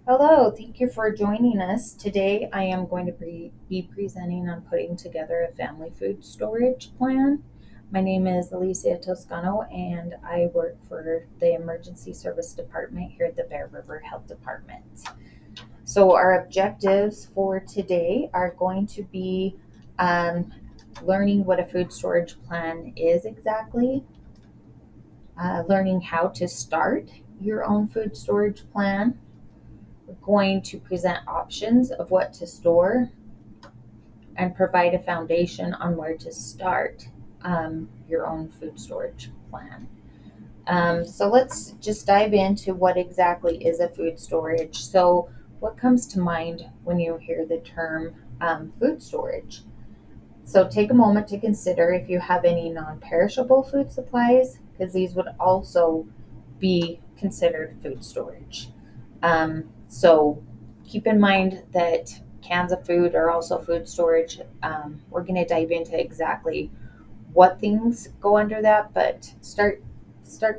Hello, thank you for joining us. Today I am going to be presenting on putting together a family food storage plan. My name is Alicia Toscano and I work for the Emergency Service Department here at the Bear River Health Department. So, our objectives for today are going to be um, learning what a food storage plan is exactly, learning how to start your own food storage plan. We're going to present options of what to store and provide a foundation on where to start your own food storage plan. So let's just dive into what exactly is a food storage. So, what comes to mind when you hear the term food storage? So, take a moment to consider if you have any non perishable food supplies, because these would also be considered food storage. So keep in mind that cans of food are also food storage. We're going to dive into exactly what things go under that, but start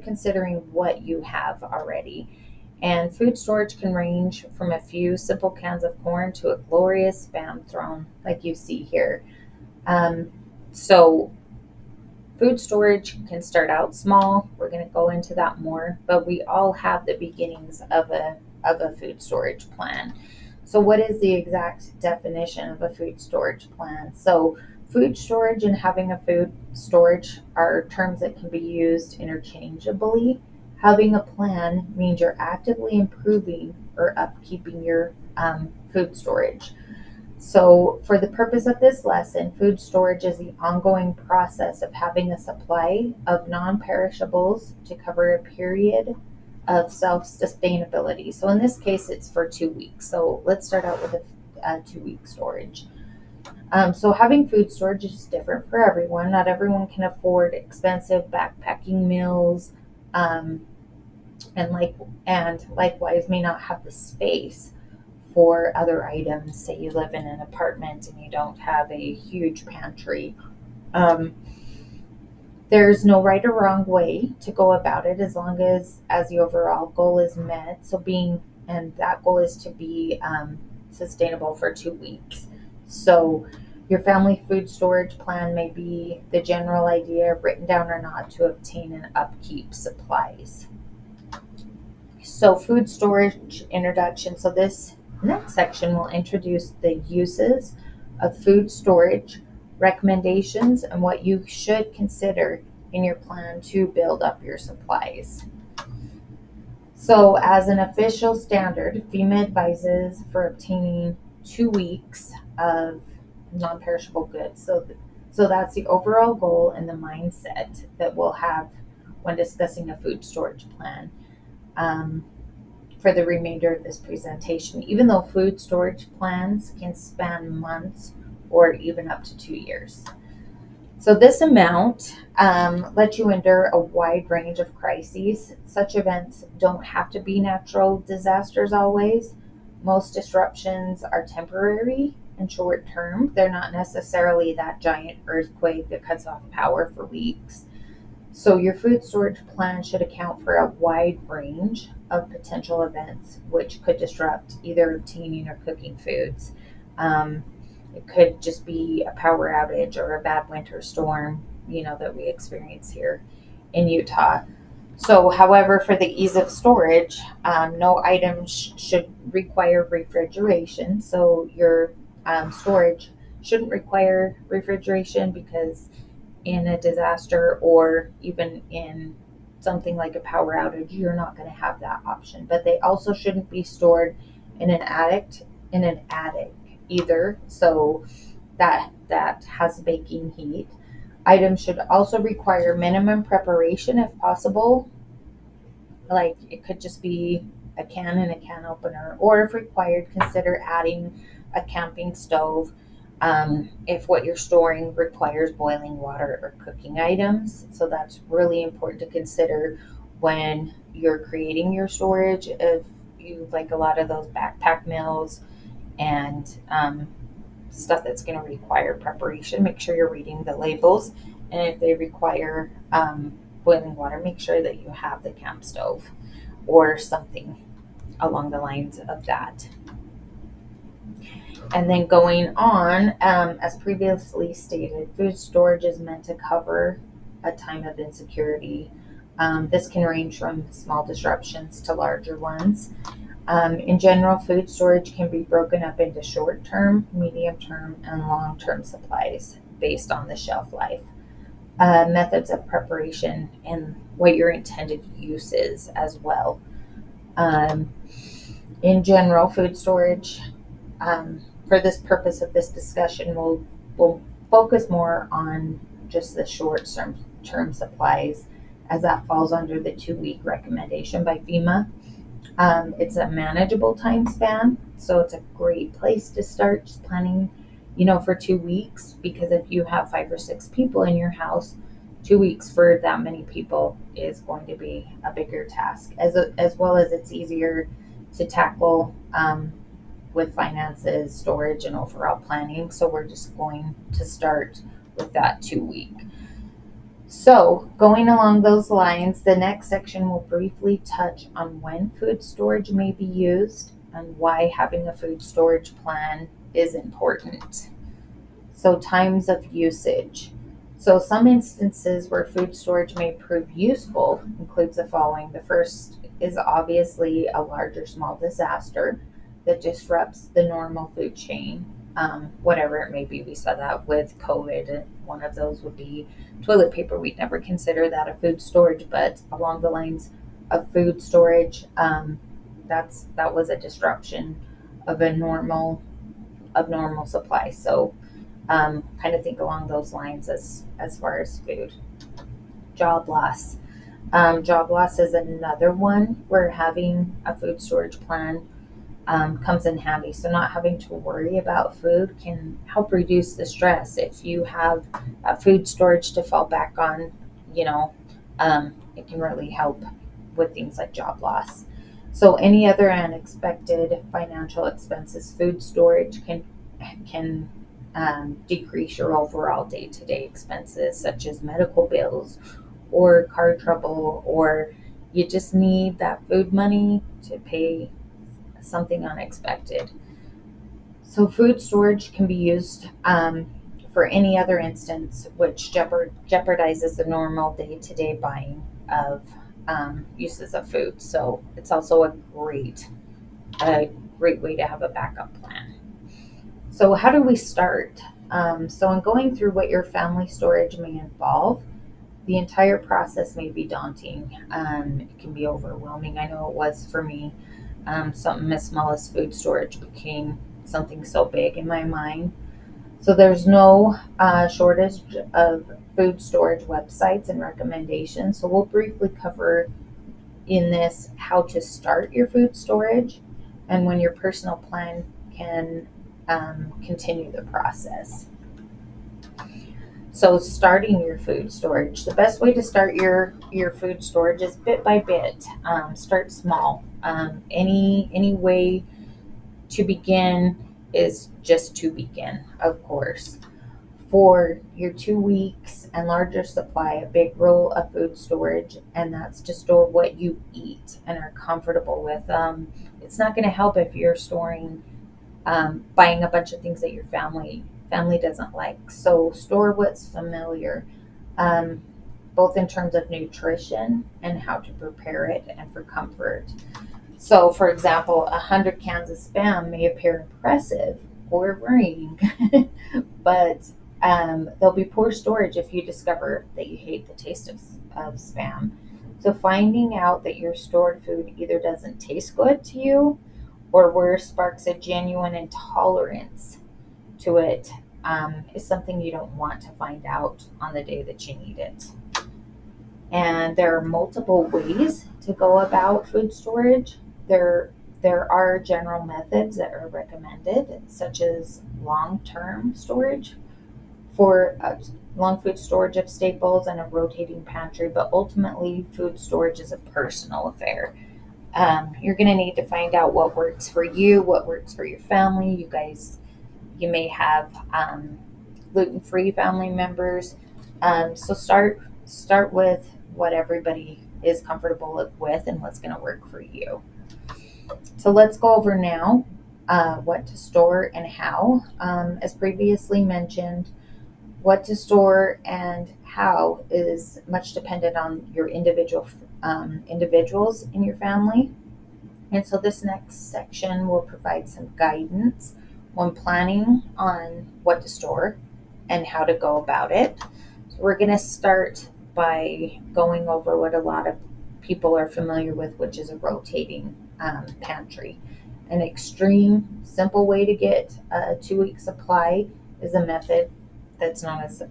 considering what you have already. And food storage can range from a few simple cans of corn to a glorious spam throne, like you see here. Um, so food storage can start out small. We're going to go into that more, but we all have the beginnings of a food storage plan. So, what is the exact definition of a food storage plan? So, food storage and having a food storage are terms that can be used interchangeably. Having a plan means you're actively improving or upkeeping your food storage. So, for the purpose of this lesson, food storage is the ongoing process of having a supply of non perishables to cover a period of self sustainability. So, in this case, it's for 2 weeks. So, let's start out with a 2 week storage. So, having food storage is different for everyone. Not everyone can afford expensive backpacking meals, um, and likewise may not have the space for other items. Say you live in an apartment and you don't have a huge pantry. Um, there's no right or wrong way to go about it as long as the overall goal is met. And that goal is to be sustainable for 2 weeks. So your family food storage plan may be the general idea, written down or not, to obtain and upkeep supplies. So, food storage introduction. So, this next section will introduce the uses of food storage, recommendations, and what you should consider in your plan to build up your supplies. So, as an official standard, FEMA advises for obtaining 2 weeks of non perishable goods. So, that's the overall goal and the mindset that we'll have when discussing a food storage plan. Um, for the remainder of this presentation, even though food storage plans can span months or even up to 2 years. So, this amount lets you endure a wide range of crises. Such events don't have to be natural disasters always. Most disruptions are temporary and short term. They're not necessarily that giant earthquake that cuts off power for weeks. So, your food storage plan should account for a wide range of potential events which could disrupt either obtaining or cooking foods. Um, it could just be a power outage or a bad winter storm, that we experience here in Utah. So, however, for the ease of storage, no item should require refrigeration. So, your storage shouldn't require refrigeration because in a disaster or even in something like a power outage, you're not going to have that option. But they also shouldn't be stored in an attic either. So that has baking heat. Items should also require minimum preparation if possible. Like it could just be a can and a can opener, or if required, consider adding a camping stove if what you're storing requires boiling water or cooking items. So that's really important to consider when you're creating your storage. If you like a lot of those backpack meals and stuff that's going to require preparation, make sure you're reading the labels. And if they require boiling water, make sure that you have the camp stove or something. along the lines of that. And then going on, as previously stated, food storage is meant to cover a time of insecurity. This can range from small disruptions to larger ones. In general, food storage can be broken up into short term, medium term, and long term supplies based on the shelf life. Methods of preparation and what your intended use is as well. Um, in general, food storage, for this purpose of this discussion, we'll focus more on just the short term supplies, as that falls under the 2 week recommendation by FEMA. It's a manageable time span, so it's a great place to start just planning, for 2 weeks. Because if you have 5 or 6 people in your house, 2 weeks for that many people is going to be a bigger task. As well as it's easier to tackle with finances, storage, and overall planning. So we're just going to start with that 2 week. So, going along those lines, the next section will briefly touch on when food storage may be used and why having a food storage plan is important. So, times of usage. So, some instances where food storage may prove useful includes the following. The first is obviously a large or small disaster that disrupts the normal food chain, whatever it may be. We saw that with COVID. One of those would be toilet paper. We'd never consider that a food storage, but along the lines of food storage, that was a disruption of a normal supply. So kind of think along those lines as far as food. Job loss. Job loss is another one where having a food storage plan comes in handy. So not having to worry about food can help reduce the stress. If you have food storage to fall back on, it can really help with things like job loss. So any other unexpected financial expenses, food storage can decrease your overall day-to-day expenses, such as medical bills or car trouble, or you just need that food money to pay something unexpected. So food storage can be used for any other instance which jeopardizes the normal day-to-day buying of uses of food. So it's also a great way to have a backup plan. So how do we start? So in going through what your family storage may involve, the entire process may be daunting. It can be overwhelming. I know it was for me. Something as small as food storage became something so big in my mind. So there's no shortage of food storage websites and recommendations. So we'll briefly cover in this how to start your food storage and when your personal plan can continue the process. So starting your food storage, the best way to start your food storage is bit by bit. Start small. Any way to begin is just to begin, of course. For your 2 weeks and larger supply, a big rule of food storage, and that's to store what you eat and are comfortable with. It's not going to help if you're storing, buying a bunch of things that your family doesn't like. So store what's familiar, both in terms of nutrition and how to prepare it and for comfort. So, for example, 100 cans of Spam may appear impressive or worrying, but there'll be poor storage if you discover that you hate the taste of Spam. So finding out that your stored food either doesn't taste good to you or worse, sparks a genuine intolerance to it, is something you don't want to find out on the day that you need it. And there are multiple ways to go about food storage. There are general methods that are recommended, such as long-term storage for long food storage of staples and a rotating pantry, but ultimately food storage is a personal affair. You're going to need to find out what works for you, what works for your family. You may have gluten-free family members. So start with what everybody is comfortable with and what's going to work for you. So let's go over now what to store and how. As previously mentioned, what to store and how is much dependent on your individuals in your family. And so this next section will provide some guidance when planning on what to store and how to go about it. So we're going to start by going over what a lot of people are familiar with, which is a rotating pantry. An extreme simple way to get a 2 week supply is a method that's known as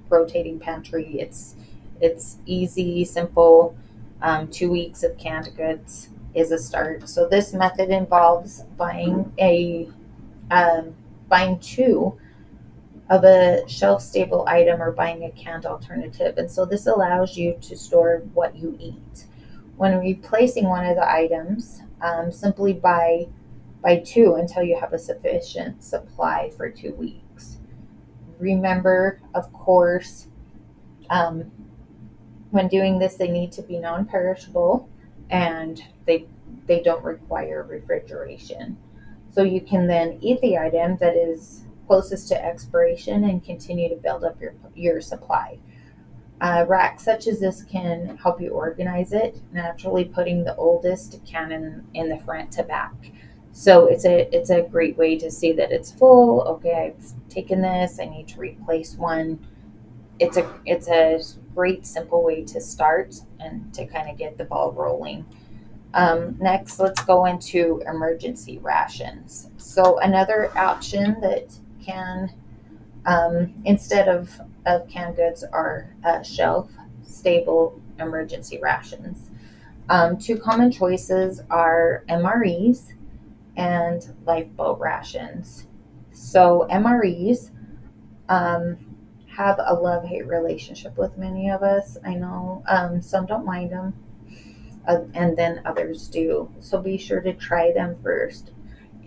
rotating pantry. It's easy, simple. 2 weeks of canned goods is a start. So this method involves um, buying two of a shelf stable item or buying a canned alternative. And so this allows you to store what you eat. When replacing one of the items, simply buy two until you have a sufficient supply for 2 weeks. Remember, of course, um, when doing this, they need to be non-perishable, and they don't require refrigeration. So you can then eat the item that is closest to expiration and continue to build up your supply. Racks such as this can help you organize it, naturally putting the oldest can in the front to back. So it's a great way to see that it's full. Okay, I've taken this. I need to replace one. It's a great simple way to start and to kind of get the ball rolling. Next, let's go into emergency rations. So another option that can instead of canned goods are shelf stable emergency rations. Two common choices are MREs and lifeboat rations. So MREs um, have a love hate relationship with many of us. I know some don't mind them, and then others do. So be sure to try them first.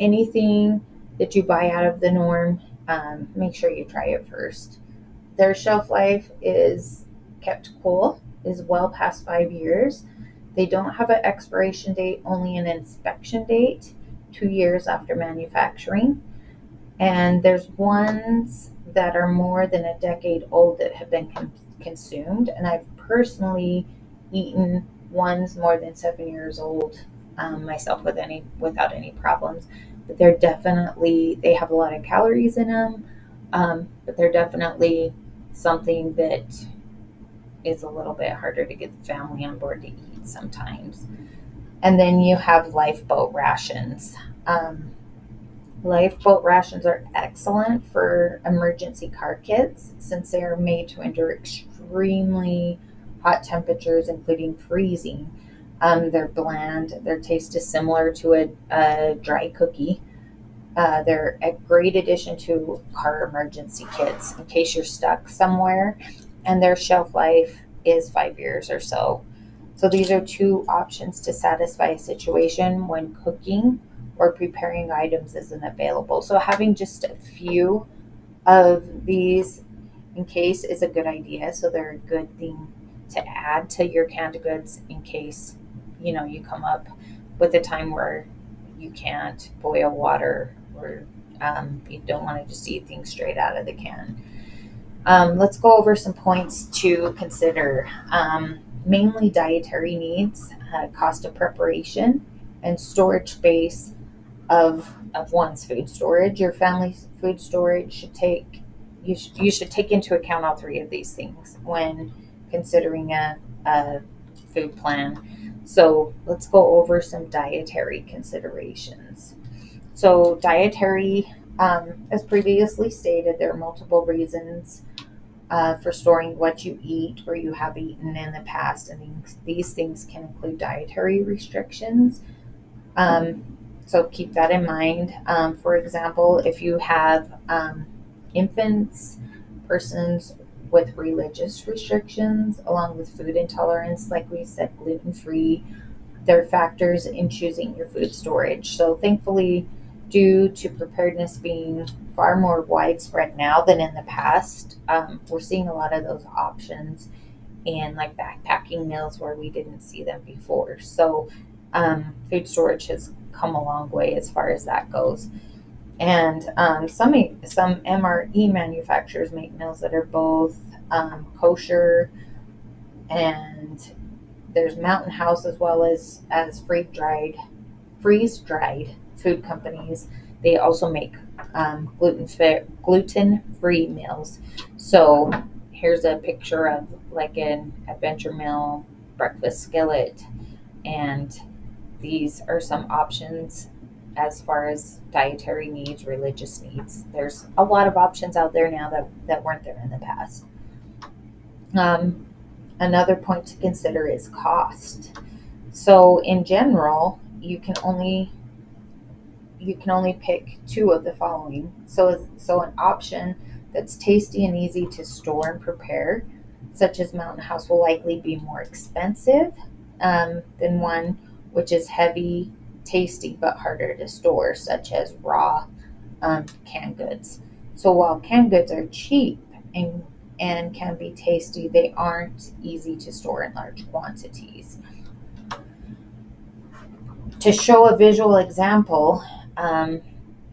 Anything that you buy out of the norm, make sure you try it first. Their shelf life is kept cool, is well past 5 years. They don't have an expiration date, only an inspection date, 2 years after manufacturing. And there's ones that are more than a decade old that have been consumed. And I've personally eaten ones more than 7 years old myself without any problems. But they have a lot of calories in them, but they're definitely something that is a little bit harder to get the family on board to eat sometimes. And then you have lifeboat rations. Lifeboat rations are excellent for emergency car kits since they are made to endure extremely hot temperatures, including freezing. They're bland. Their taste is similar to a dry cookie. They're a great addition to car emergency kits in case you're stuck somewhere, and their shelf life is 5 years or so. So these are two options to satisfy a situation when cooking or preparing items isn't available. So having just a few of these in case is a good idea. So they're a good thing to add to your canned goods in case you come up with a time where you can't boil water or you don't want to just eat things straight out of the can. Let's go over some points to consider. Mainly dietary needs, cost of preparation, and storage space of one's food storage. Your family's food storage you should take into account all three of these things when considering a food plan. So let's go over some dietary considerations. So dietary, as previously stated, there are multiple reasons for storing what you eat or you have eaten in the past, and these things can include dietary restrictions. Um, so keep that in mind. For example, if you have infants, persons with religious restrictions, along with food intolerance, like we said, gluten free, there are factors in choosing your food storage. So thankfully, due to preparedness being far more widespread now than in the past, we're seeing a lot of those options in like backpacking meals where we didn't see them before. So Food storage has come a long way as far as that goes. And some MRE manufacturers make meals that are both kosher, and there's Mountain House as well as freeze dried food companies. They also make gluten free meals. So here's a picture of like an adventure meal breakfast skillet, and these are some options as far as dietary needs, religious needs. There's a lot of options out there now that weren't there in the past. Um, Another point to consider is cost. So in general, you can only pick two of the following. So an option that's tasty and easy to store and prepare, such as Mountain House, will likely be more expensive than one which is heavy, tasty, but harder to store, such as raw canned goods. So while canned goods are cheap and can be tasty, they aren't easy to store in large quantities. To show a visual example, um,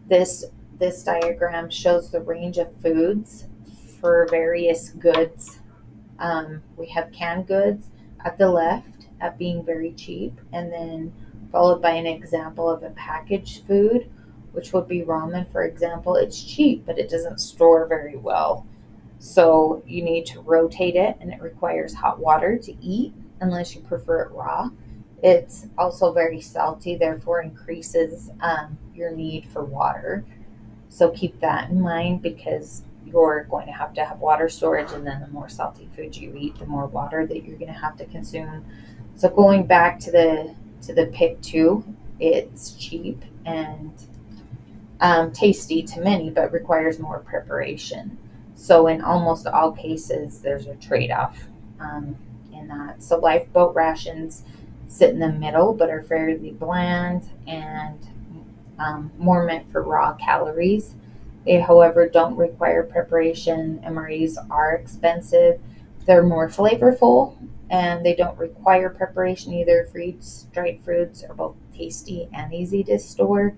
this this diagram shows the range of foods for various goods. We have canned goods at the left at being very cheap, and then followed by an example of a packaged food, which would be ramen, for example. It's cheap, but it doesn't store very well. So you need to rotate it, and it requires hot water to eat unless you prefer it raw. It's also very salty, therefore increases your need for water. So keep that in mind because you're going to have water storage, and then the more salty food you eat, the more water that you're going to have to consume. So going back to the pick two, it's cheap and tasty to many, but requires more preparation. So in almost all cases, there's a trade-off in that. So lifeboat rations sit in the middle, but are fairly bland and more meant for raw calories. They, however, don't require preparation. MREs are expensive. They're more flavorful and they don't require preparation either. Freeze dried foods are both tasty and easy to store,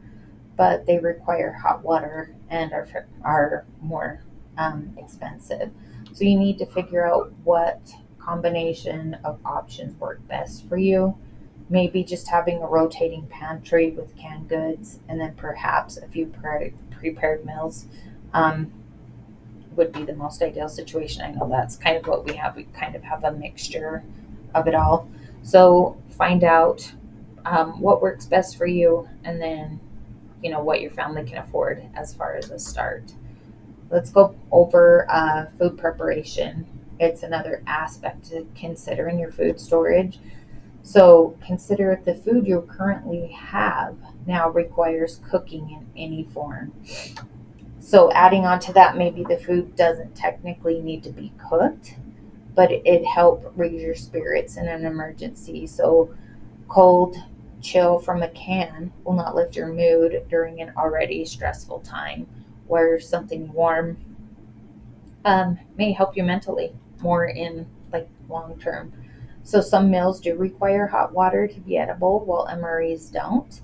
but they require hot water and are more expensive. So you need to figure out what combination of options work best for you. Maybe just having a rotating pantry with canned goods and then perhaps a few prepared meals um, would be the most ideal situation. I know that's kind of what we have. We kind of have a mixture of it all. So find out what works best for you, and then what your family can afford as far as a start. Let's go over food preparation. It's another aspect to consider in your food storage. So consider if the food you currently have now requires cooking in any form. So adding on to that, maybe the food doesn't technically need to be cooked, but it help raise your spirits in an emergency. So cold chill from a can will not lift your mood during an already stressful time, where something warm may help you mentally more in like long term. So some meals do require hot water to be edible, while MREs don't.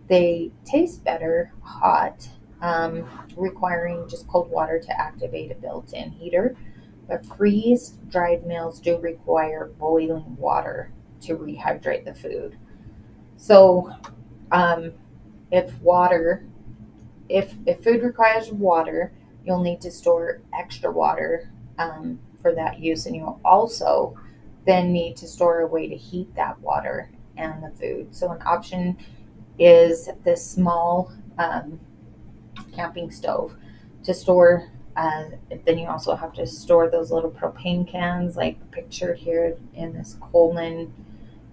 They taste better hot, requiring just cold water to activate a built-in heater. But freeze-dried meals do require boiling water to rehydrate the food. So um, if water if food requires water, you'll need to store extra water for that use, and you'll also then need to store a way to heat that water and the food. So an option is this small camping stove to store. Then you also have to store those little propane cans, like pictured here in this Coleman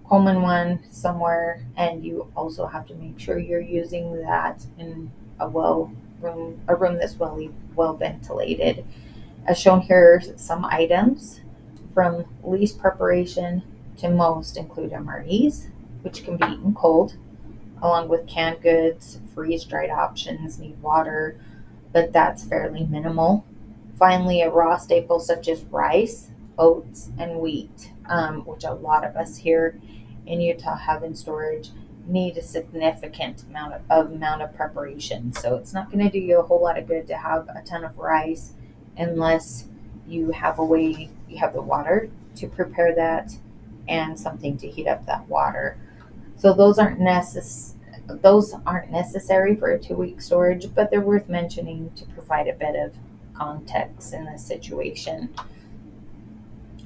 one somewhere, and you also have to make sure you're using that in a room that's well ventilated. As shown here, some items from least preparation to most include MREs, which can be eaten cold, along with canned goods. Freeze dried options need water, but that's fairly minimal. Finally, a raw staple such as rice, oats, and wheat, which a lot of us here in Utah have in storage need a significant amount of preparation. So it's not going to do you a whole lot of good to have a ton of rice unless you have a way, you have the water to prepare that and something to heat up that water. So those aren't necessary for a 2 week storage, but they're worth mentioning to provide a bit of context in this situation.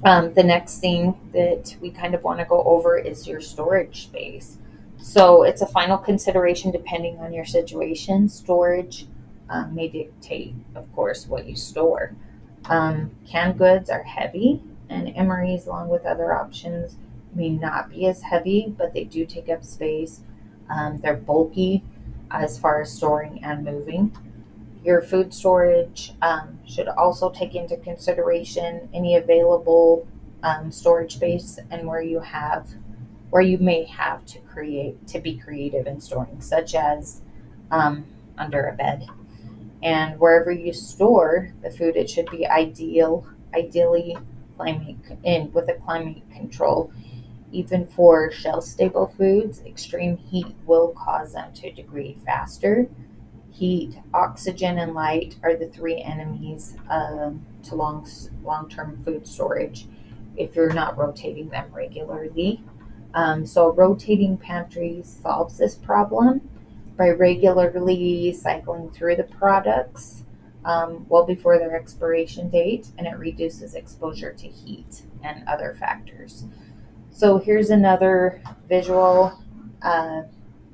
The next thing that we kind of want to go over is your storage space. So it's a final consideration depending on your situation. Storage may dictate, of course, what you store. Canned goods are heavy, and MREs, along with other options, may not be as heavy, but they do take up space. They're bulky as far as storing and moving. Your food storage should also take into consideration any available storage space and where you may have to be creative in storing, such as under a bed. And wherever you store the food, it should be ideally with a climate control. Even for shelf stable foods, extreme heat will cause them to degrade faster. Heat, oxygen, and light are the three enemies to long-term food storage if you're not rotating them regularly. So a rotating pantry solves this problem by regularly cycling through the products well before their expiration date, and it reduces exposure to heat and other factors. So here's another visual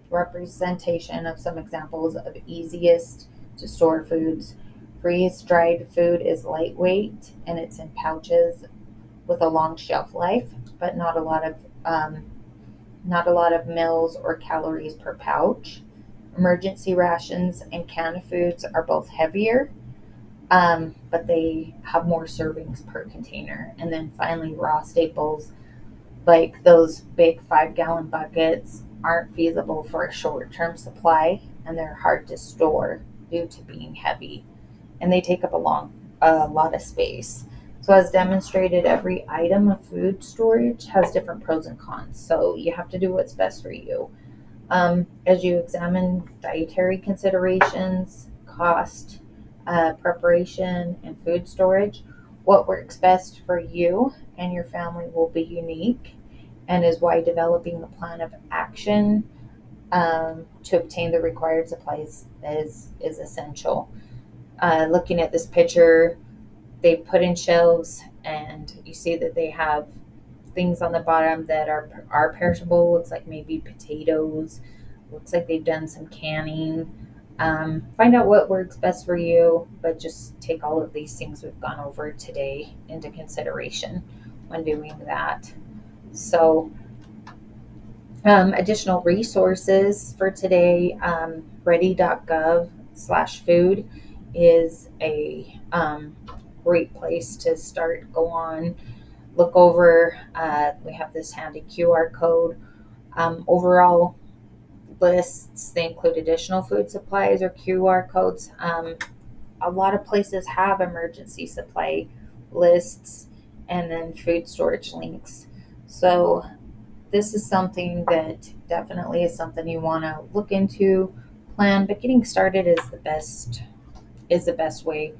representation of some examples of easiest to store foods. Freeze-dried food is lightweight and it's in pouches with a long shelf life, but not a lot of mils or calories per pouch. Emergency rations and canned foods are both heavier, but they have more servings per container. And then finally, raw staples like those big 5 gallon buckets aren't feasible for a short-term supply, and they're hard to store due to being heavy, and they take up a lot of space. So as demonstrated, every item of food storage has different pros and cons, so you have to do what's best for you. As you examine dietary considerations, cost, preparation, and food storage, what works best for you and your family will be unique, and is why developing a plan of action to obtain the required supplies is essential. Looking at this picture, they put in shelves, and you see that they have things on the bottom that are perishable. Looks like maybe potatoes. Looks like they've done some canning. Find out what works best for you, but just take all of these things we've gone over today into consideration when doing that. So, additional resources for today, ready.gov/food is a great place to start. Go on, look over. We have this handy QR code. Overall lists, they include additional food supplies or QR codes. A lot of places have emergency supply lists and then food storage links. So this is something that definitely is something you want to look into, plan, but getting started is the best way,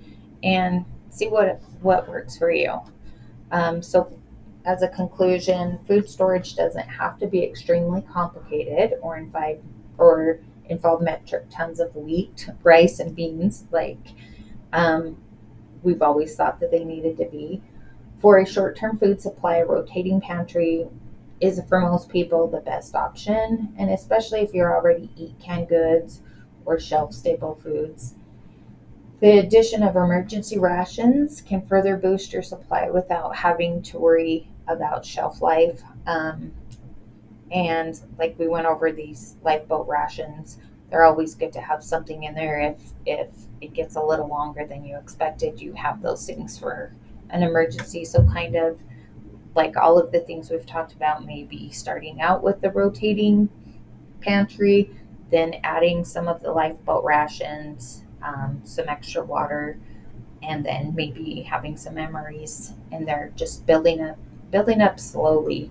and see what works for you. So as a conclusion, food storage doesn't have to be extremely complicated or involve metric tons of wheat, rice, and beans like we've always thought that they needed to be. For a short-term food supply, a rotating pantry is for most people the best option, and especially if you already eat canned goods or shelf-stable foods. The addition of emergency rations can further boost your supply without having to worry about shelf life. And like we went over these lifeboat rations, they're always good to have something in there if it gets a little longer than you expected. You have those things for an emergency. So kind of like all of the things we've talked about, maybe starting out with the rotating pantry, then adding some of the lifeboat rations, some extra water, and then maybe having some MREs in there, just building up slowly.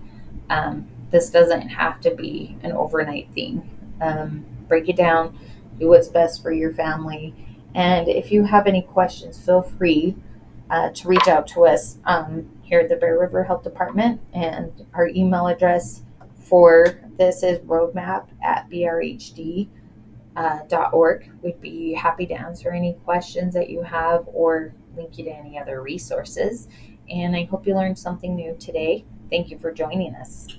this doesn't have to be an overnight thing. Break it down, do what's best for your family. And if you have any questions, feel free to reach out to us here at the Bear River Health Department. And our email address for this is roadmap@brhd.org. We'd be happy to answer any questions that you have or link you to any other resources. And I hope you learned something new today. Thank you for joining us.